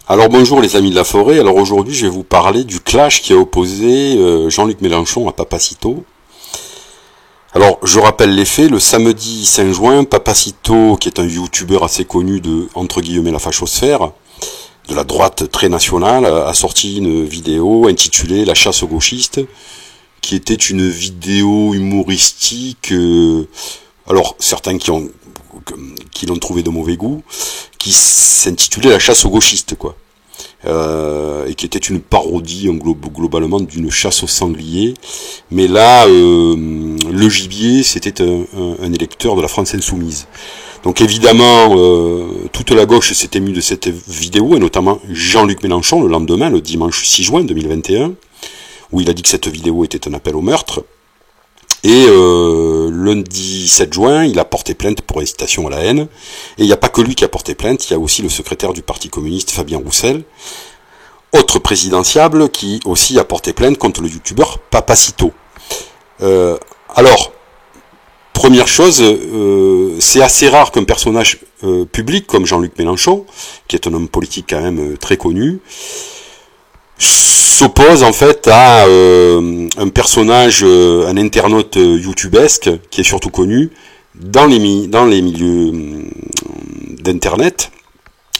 Alors bonjour les amis de la forêt, alors aujourd'hui je vais vous parler du clash qui a opposé Jean-Luc Mélenchon à Papacito. Alors je rappelle les faits, le samedi 5 juin, Papacito, qui est un youtubeur assez connu de, entre guillemets, la fachosphère, de la droite très nationale, a sorti une vidéo intitulée « La chasse aux gauchistes », qui était une vidéo humoristique, alors certains qui l'ont trouvé de mauvais goût, qui s'intitulait La chasse aux gauchistes, quoi. Et qui était une parodie globalement d'une chasse aux sangliers. Mais là, le gibier, c'était un électeur de la France Insoumise. Donc évidemment, toute la gauche s'est émue de cette vidéo, et notamment Jean-Luc Mélenchon, le lendemain, le dimanche 6 juin 2021, où il a dit que cette vidéo était un appel au meurtre. Et lundi 7 juin, il a porté plainte pour incitation à la haine. Et il n'y a pas que lui qui a porté plainte, il y a aussi le secrétaire du Parti communiste, Fabien Roussel, autre présidentiable, qui aussi a porté plainte contre le youtubeur Papacito. Alors, première chose, c'est assez rare qu'un personnage public comme Jean-Luc Mélenchon, qui est un homme politique quand même très connu, s'oppose en fait à un personnage, un internaute youtubesque qui est surtout connu dans les milieux d'internet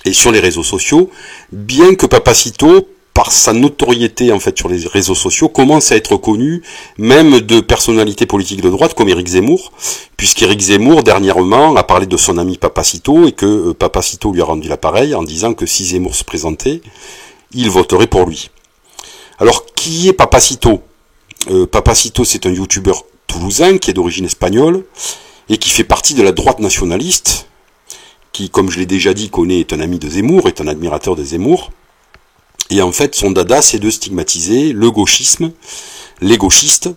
et sur les réseaux sociaux, bien que Papacito, par sa notoriété en fait sur les réseaux sociaux, commence à être connu même de personnalités politiques de droite comme Éric Zemmour, puisqu'Éric Zemmour dernièrement a parlé de son ami Papacito et que Papacito lui a rendu l'appareil en disant que si Zemmour se présentait, il voterait pour lui. Alors, qui est Papacito ? Papacito, c'est un youtubeur toulousain qui est d'origine espagnole et qui fait partie de la droite nationaliste, qui, comme je l'ai déjà dit, est un ami de Zemmour, est un admirateur de Zemmour. Et en fait, son dada, c'est de stigmatiser le gauchisme, les gauchistes,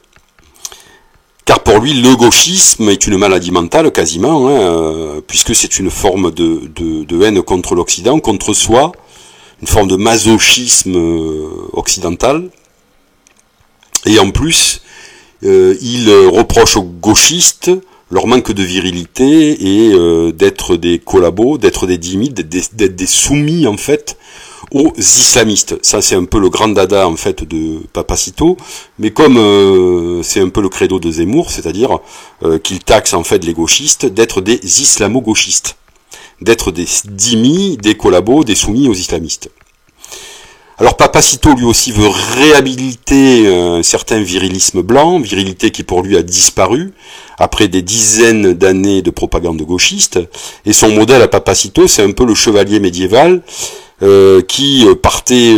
car pour lui, le gauchisme est une maladie mentale quasiment, puisque c'est une forme de haine contre l'Occident, contre soi, une forme de masochisme occidental. Et en plus, il reproche aux gauchistes leur manque de virilité et d'être des collabos, d'être des dhimmites, d'être des soumis en fait aux islamistes. Ça c'est un peu le grand dada en fait de Papacito, mais comme c'est un peu le credo de Zemmour, c'est-à-dire qu'il taxe en fait les gauchistes d'être des islamo-gauchistes, d'être des dhimmis, des collabos, des soumis aux islamistes. Alors Papacito lui aussi veut réhabiliter un certain virilisme blanc, virilité qui pour lui a disparu après des dizaines d'années de propagande gauchiste, et son modèle à Papacito, c'est un peu le chevalier médiéval qui partait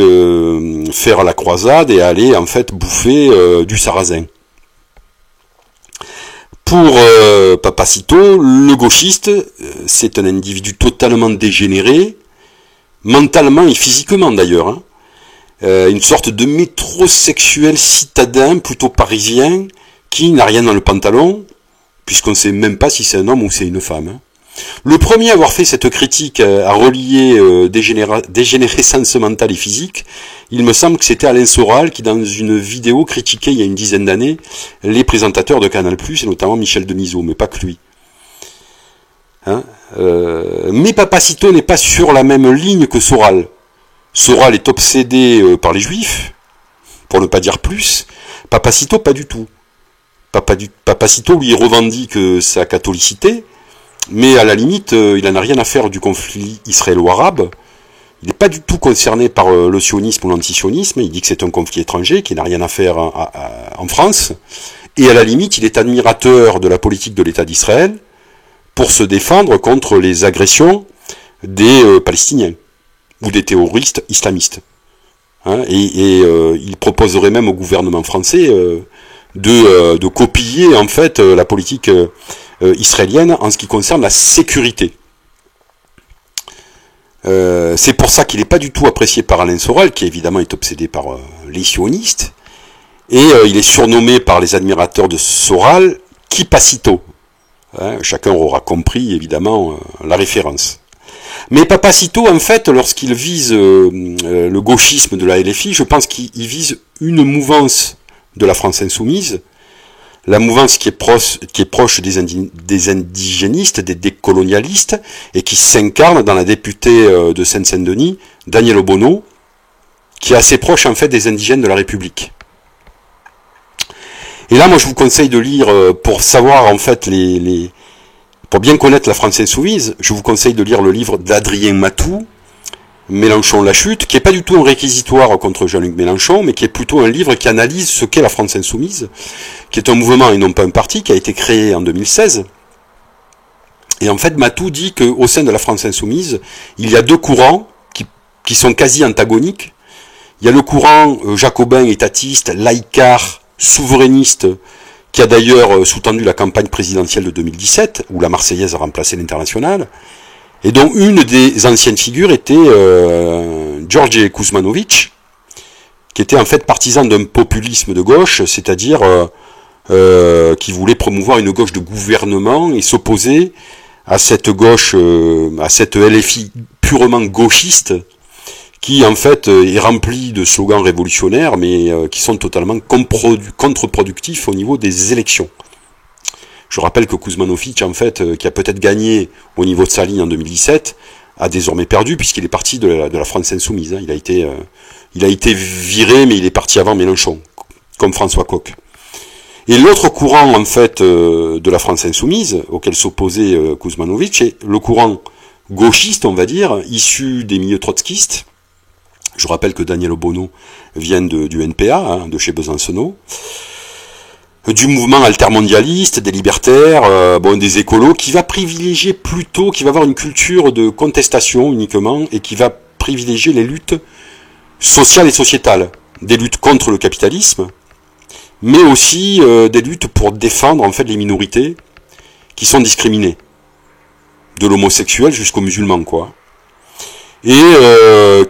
faire la croisade et allait en fait bouffer du sarrasin. Pour Papacito, le gauchiste, c'est un individu totalement dégénéré, mentalement et physiquement d'ailleurs, une sorte de métrosexuel citadin, plutôt parisien, qui n'a rien dans le pantalon, puisqu'on ne sait même pas si c'est un homme ou c'est une femme. Le premier à avoir fait cette critique, à relier dégénérescence mentale et physique, il me semble que c'était Alain Soral qui, dans une vidéo, critiquait il y a une dizaine d'années les présentateurs de Canal+, et notamment Michel Denisot, mais pas que lui. Mais Papacito n'est pas sur la même ligne que Soral. Soral est obsédé par les juifs, pour ne pas dire plus. Papacito, pas du tout. Papacito, lui, revendique sa catholicité, mais à la limite, il n'en a rien à faire du conflit israélo-arabe. Il n'est pas du tout concerné par le sionisme ou l'antisionisme. Il dit que c'est un conflit étranger, qui n'a rien à faire en France. Et à la limite, il est admirateur de la politique de l'État d'Israël pour se défendre contre les agressions des Palestiniens ou des terroristes islamistes. Il proposerait même au gouvernement français de copier en fait la politique israélienne en ce qui concerne la sécurité. C'est pour ça qu'il n'est pas du tout apprécié par Alain Soral, qui évidemment est obsédé par les sionistes, et il est surnommé par les admirateurs de Soral Kipacito. Chacun aura compris évidemment la référence. Mais Papacito, en fait, lorsqu'il vise le gauchisme de la LFI, je pense qu'il vise une mouvance de la France Insoumise, la mouvance qui est proche des indigénistes, des décolonialistes, et qui s'incarne dans la députée de Seine-Saint-Denis, Danielle Obono, qui est assez proche en fait des indigènes de la République. Et là, moi, je vous conseille de lire, pour savoir en fait pour bien connaître la France insoumise, je vous conseille de lire le livre d'Adrien Matou, Mélenchon la chute, qui est pas du tout un réquisitoire contre Jean-Luc Mélenchon, mais qui est plutôt un livre qui analyse ce qu'est la France insoumise, qui est un mouvement et non pas un parti, qui a été créé en 2016. Et en fait, Matou dit qu'au sein de la France insoumise, il y a deux courants qui sont quasi antagoniques. Il y a le courant jacobin, étatiste, laïcard, souverainiste, qui a d'ailleurs sous-tendu la campagne présidentielle de 2017, où la Marseillaise a remplacé l'Internationale, et dont une des anciennes figures était George Kuzmanovic, qui était en fait partisan d'un populisme de gauche, c'est-à-dire qui voulait promouvoir une gauche de gouvernement et s'opposer à cette gauche, à cette LFI purement gauchiste, qui en fait est rempli de slogans révolutionnaires, mais qui sont totalement contre-productifs au niveau des élections. Je rappelle que Kuzmanovic, en fait, qui a peut-être gagné au niveau de sa ligne en 2017, a désormais perdu, puisqu'il est parti de la France insoumise. Il a été viré, mais il est parti avant Mélenchon, comme François Coq. Et l'autre courant, en fait, de la France insoumise, auquel s'opposait Kuzmanovic, est le courant gauchiste, on va dire, issu des milieux trotskistes. Je rappelle que Danielle Obono vient du NPA, de chez Besancenot, du mouvement altermondialiste, des libertaires, des écolos, qui va privilégier plutôt, qui va avoir une culture de contestation uniquement, et qui va privilégier les luttes sociales et sociétales, des luttes contre le capitalisme, mais aussi des luttes pour défendre en fait les minorités qui sont discriminées, de l'homosexuel jusqu'aux musulmans, quoi. Et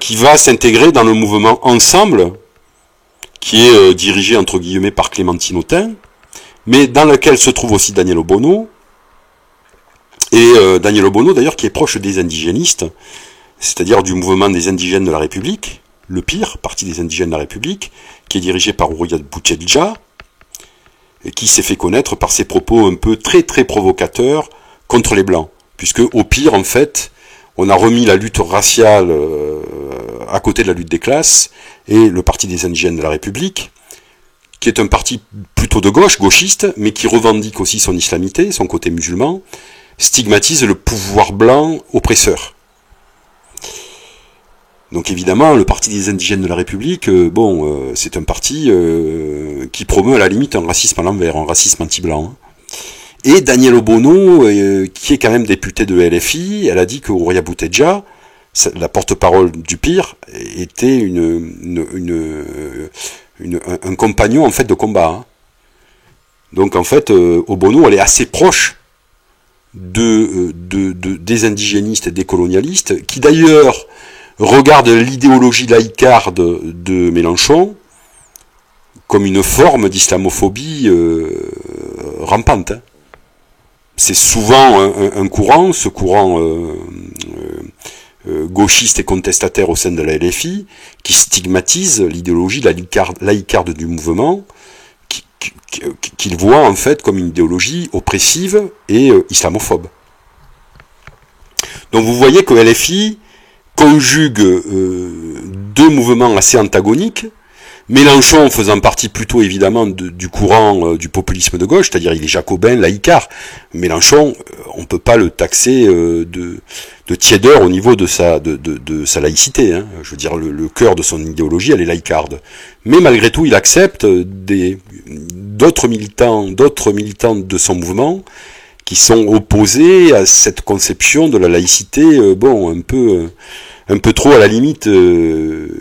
qui va s'intégrer dans le mouvement Ensemble, qui est dirigé entre guillemets par Clémentine Autain, mais dans lequel se trouve aussi Danielle Obono, et Danielle Obono d'ailleurs qui est proche des indigénistes, c'est-à-dire du mouvement des indigènes de la République, le PIR, Parti des indigènes de la République, qui est dirigé par Houriat Boutchedja, et qui s'est fait connaître par ses propos un peu très très provocateurs contre les Blancs, puisque au pire en fait, on a remis la lutte raciale à côté de la lutte des classes, et le Parti des indigènes de la République, qui est un parti plutôt de gauche, gauchiste, mais qui revendique aussi son islamité, son côté musulman, stigmatise le pouvoir blanc oppresseur. Donc évidemment, le Parti des indigènes de la République, c'est un parti qui promeut à la limite un racisme à l'envers, un racisme anti-blanc. Et Danielle Obono, qui est quand même députée de LFI, elle a dit que Houriat Boutchedja, la porte-parole du PIR, était un compagnon en fait de combat. Donc en fait, Obono, elle est assez proche des indigénistes et des colonialistes, qui d'ailleurs regardent l'idéologie laïcarde de Mélenchon comme une forme d'islamophobie rampante. C'est souvent un courant, ce courant gauchiste et contestataire au sein de la LFI, qui stigmatise l'idéologie laïcarde du mouvement, qu'il voit en fait comme une idéologie oppressive et islamophobe. Donc vous voyez que LFI conjugue deux mouvements assez antagoniques, Mélenchon faisant partie plutôt évidemment du courant du populisme de gauche, c'est-à-dire il est jacobin, laïcard. Mélenchon, on peut pas le taxer de tiédeur au niveau de sa laïcité. Je veux dire, le cœur de son idéologie, elle est laïcarde. Mais malgré tout, il accepte d'autres militants de son mouvement qui sont opposés à cette conception de la laïcité, un peu trop à la limite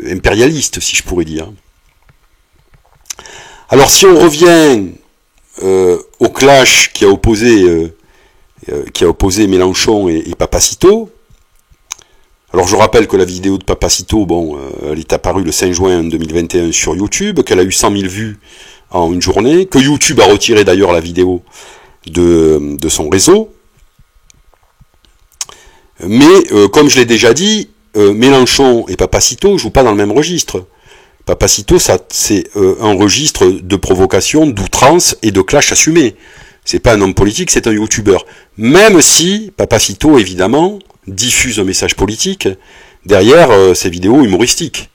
impérialiste, si je pourrais dire. Alors si on revient au clash qui a opposé Mélenchon et Papacito, alors je rappelle que la vidéo de Papacito, elle est apparue le 5 juin 2021 sur YouTube, qu'elle a eu 100 000 vues en une journée, que YouTube a retiré d'ailleurs la vidéo de son réseau. Mais comme je l'ai déjà dit, Mélenchon et Papacito jouent pas dans le même registre. Papacito, c'est un registre de provocation, d'outrance et de clash assumé. C'est pas un homme politique, c'est un youtubeur. Même si Papacito, évidemment, diffuse un message politique derrière ses vidéos humoristiques,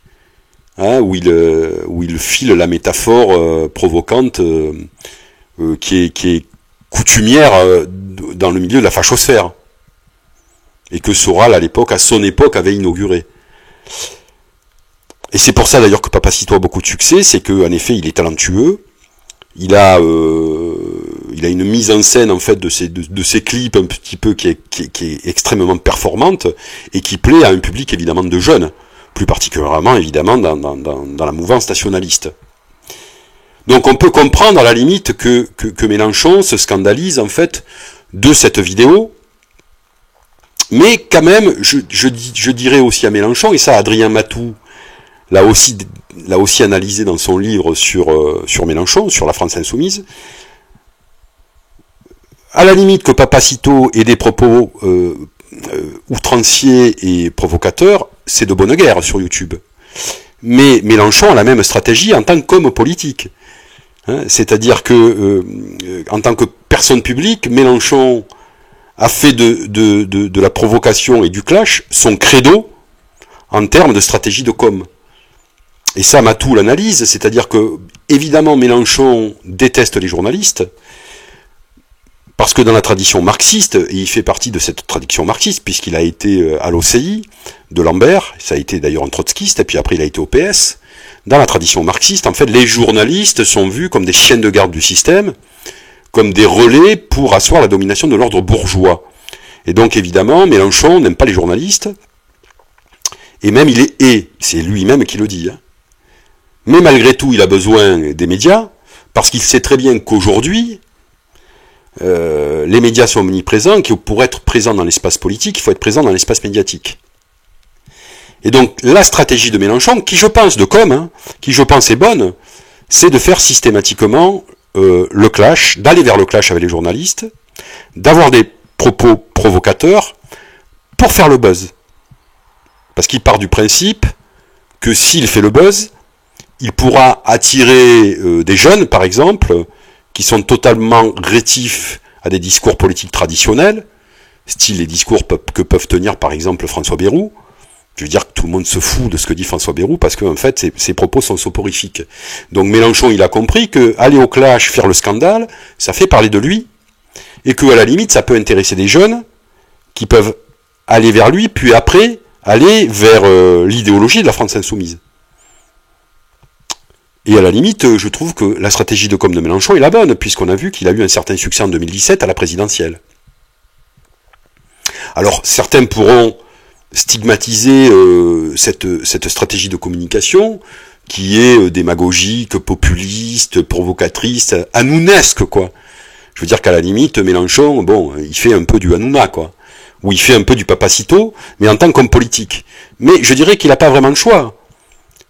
hein, où il file la métaphore provocante qui est coutumière dans le milieu de la fachosphère, et que Soral, à son époque, avait inauguré. Et c'est pour ça d'ailleurs que Papacito a beaucoup de succès, c'est qu'en effet il est talentueux, il a une mise en scène en fait de ses clips un petit peu qui est extrêmement performante et qui plaît à un public évidemment de jeunes, plus particulièrement évidemment dans la mouvance nationaliste. Donc on peut comprendre à la limite que Mélenchon se scandalise en fait de cette vidéo, mais quand même je dirais aussi à Mélenchon, et ça Adrien Matou l'a aussi analysé dans son livre sur Mélenchon, sur la France insoumise, à la limite que Papacito ait des propos outranciers et provocateurs, c'est de bonne guerre sur YouTube. Mais Mélenchon a la même stratégie en tant qu'homme politique. Hein, c'est-à-dire que en tant que personne publique, Mélenchon a fait de la provocation et du clash son credo en termes de stratégie de com. Et ça, Matou l'analyse, c'est-à-dire que, évidemment, Mélenchon déteste les journalistes, parce que dans la tradition marxiste, et il fait partie de cette tradition marxiste, puisqu'il a été à l'OCI de Lambert, ça a été d'ailleurs un trotskiste, et puis après il a été au PS, dans la tradition marxiste, en fait, les journalistes sont vus comme des chiens de garde du système, comme des relais pour asseoir la domination de l'ordre bourgeois. Et donc, évidemment, Mélenchon n'aime pas les journalistes, et même il est et, c'est lui-même qui le dit, hein. Mais malgré tout, il a besoin des médias, parce qu'il sait très bien qu'aujourd'hui, les médias sont omniprésents, que pour être présent dans l'espace politique, il faut être présent dans l'espace médiatique. Et donc, la stratégie de Mélenchon, qui je pense de com, hein, qui je pense est bonne, c'est de faire systématiquement le clash, d'aller vers le clash avec les journalistes, d'avoir des propos provocateurs pour faire le buzz. Parce qu'il part du principe que s'il fait le buzz, il pourra attirer des jeunes, par exemple, qui sont totalement rétifs à des discours politiques traditionnels, style les discours que peuvent tenir, par exemple, François Bayrou. Je veux dire que tout le monde se fout de ce que dit François Bayrou, parce qu'en fait, ses propos sont soporifiques. Donc Mélenchon, il a compris que aller au clash, faire le scandale, ça fait parler de lui, et que à la limite, ça peut intéresser des jeunes qui peuvent aller vers lui, puis après, aller vers l'idéologie de la France insoumise. Et à la limite, je trouve que la stratégie de com de Mélenchon est la bonne, puisqu'on a vu qu'il a eu un certain succès en 2017 à la présidentielle. Alors, certains pourront stigmatiser cette stratégie de communication, qui est démagogique, populiste, provocatrice, hanounesque, quoi. Je veux dire qu'à la limite, Mélenchon, bon, il fait un peu du Hanouna, quoi. Ou il fait un peu du Papacito, mais en tant qu'homme politique. Mais je dirais qu'il n'a pas vraiment le choix.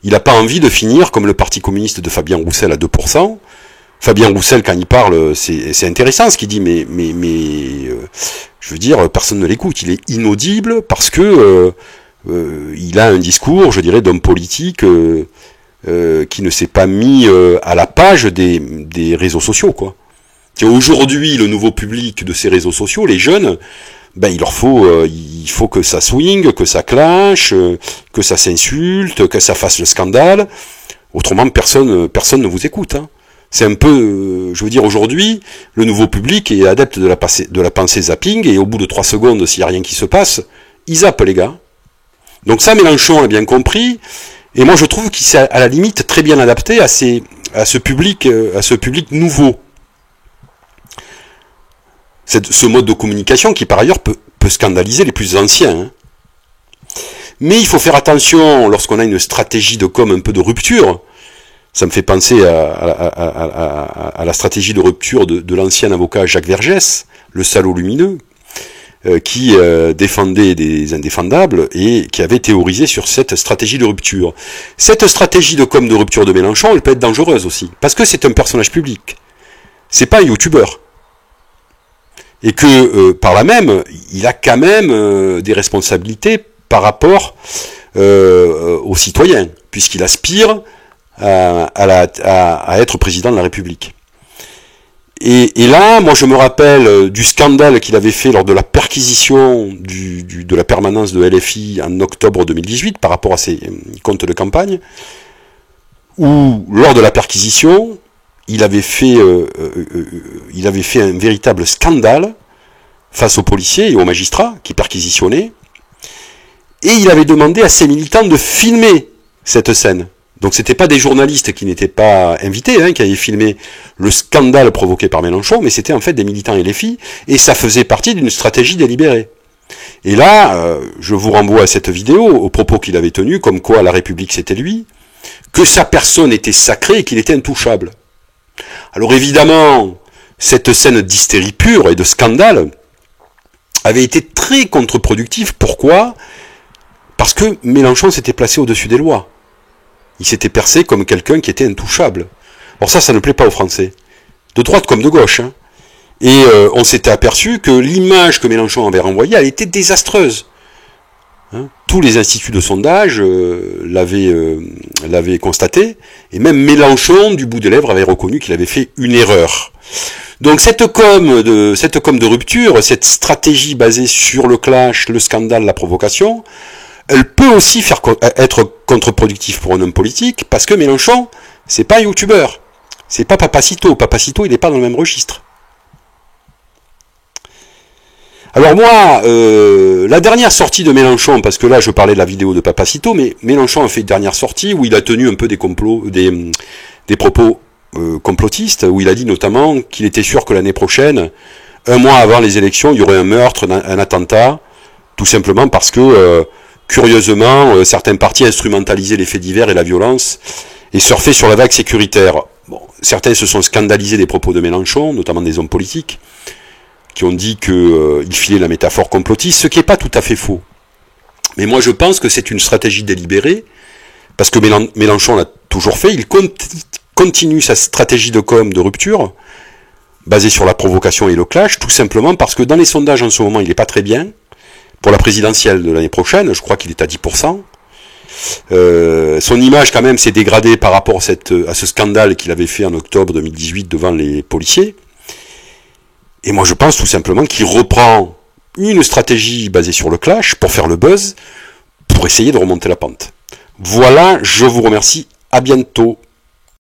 Il n'a pas envie de finir comme le Parti communiste de Fabien Roussel à 2%. Fabien Roussel, quand il parle, c'est intéressant ce qu'il dit, mais je veux dire, personne ne l'écoute. Il est inaudible parce que il a un discours, je dirais, d'homme politique qui ne s'est pas mis à la page des réseaux sociaux, quoi. Aujourd'hui, le nouveau public de ces réseaux sociaux, les jeunes, ben il faut que ça swing, que ça clash, que ça s'insulte, que ça fasse le scandale. Autrement, personne ne vous écoute, hein. C'est un peu, je veux dire, aujourd'hui, le nouveau public est adepte de la pensée zapping, et au bout de 3 secondes, s'il n'y a rien qui se passe, ils zappent, les gars. Donc ça, Mélenchon a bien compris, et moi je trouve qu'il s'est à la limite très bien adapté à ce public nouveau. Ce mode de communication qui, par ailleurs, peut scandaliser les plus anciens, hein. Mais il faut faire attention lorsqu'on a une stratégie de com un peu de rupture. Ça me fait penser à la stratégie de rupture de l'ancien avocat Jacques Vergès, le salaud lumineux, qui défendait des indéfendables et qui avait théorisé sur cette stratégie de rupture. Cette stratégie de com de rupture de Mélenchon, elle peut être dangereuse aussi, parce que c'est un personnage public. C'est pas un youtubeur. Et que, par là même, il a quand même des responsabilités par rapport aux citoyens, puisqu'il aspire à être président de la République. Et là, moi je me rappelle du scandale qu'il avait fait lors de la perquisition de la permanence de LFI en octobre 2018 par rapport à ses comptes de campagne, où lors de la perquisition, il avait fait un véritable scandale face aux policiers et aux magistrats qui perquisitionnaient, et il avait demandé à ses militants de filmer cette scène. Donc c'était pas des journalistes qui n'étaient pas invités, qui avaient filmé le scandale provoqué par Mélenchon, mais c'était en fait des militants LFI, et ça faisait partie d'une stratégie délibérée. Et là, je vous renvoie à cette vidéo, aux propos qu'il avait tenus, comme quoi la République c'était lui, que sa personne était sacrée et qu'il était intouchable. Alors évidemment, cette scène d'hystérie pure et de scandale avait été très contre-productive. Pourquoi ? Parce que Mélenchon s'était placé au-dessus des lois. Il s'était percé comme quelqu'un qui était intouchable. Alors ça ne plaît pas aux Français. De droite comme de gauche. Et on s'était aperçu que l'image que Mélenchon avait renvoyée, elle était désastreuse. Tous les instituts de sondage l'avaient constaté, et même Mélenchon, du bout des lèvres, avait reconnu qu'il avait fait une erreur. Donc cette com de rupture, cette stratégie basée sur le clash, le scandale, la provocation, elle peut aussi être contre-productive pour un homme politique, parce que Mélenchon, c'est pas un youtubeur, c'est pas Papacito. Papacito, il n'est pas dans le même registre. Alors moi, la dernière sortie de Mélenchon, parce que là je parlais de la vidéo de Papacito, mais Mélenchon a fait une dernière sortie où il a tenu un peu des propos complotistes, où il a dit notamment qu'il était sûr que l'année prochaine, un mois avant les élections, il y aurait un meurtre, un attentat, tout simplement parce que, curieusement, certains partis instrumentalisaient les faits divers et la violence, et surfaient sur la vague sécuritaire. Bon, certains se sont scandalisés des propos de Mélenchon, notamment des hommes politiques, qui ont dit qu'il filait la métaphore complotiste, ce qui n'est pas tout à fait faux. Mais moi je pense que c'est une stratégie délibérée, parce que Mélenchon l'a toujours fait, il continue sa stratégie de com, de rupture, basée sur la provocation et le clash, tout simplement parce que dans les sondages en ce moment il n'est pas très bien, pour la présidentielle de l'année prochaine, je crois qu'il est à 10%, son image quand même s'est dégradée par rapport à ce scandale qu'il avait fait en octobre 2018 devant les policiers. Et moi je pense tout simplement qu'il reprend une stratégie basée sur le clash pour faire le buzz, pour essayer de remonter la pente. Voilà, je vous remercie, à bientôt.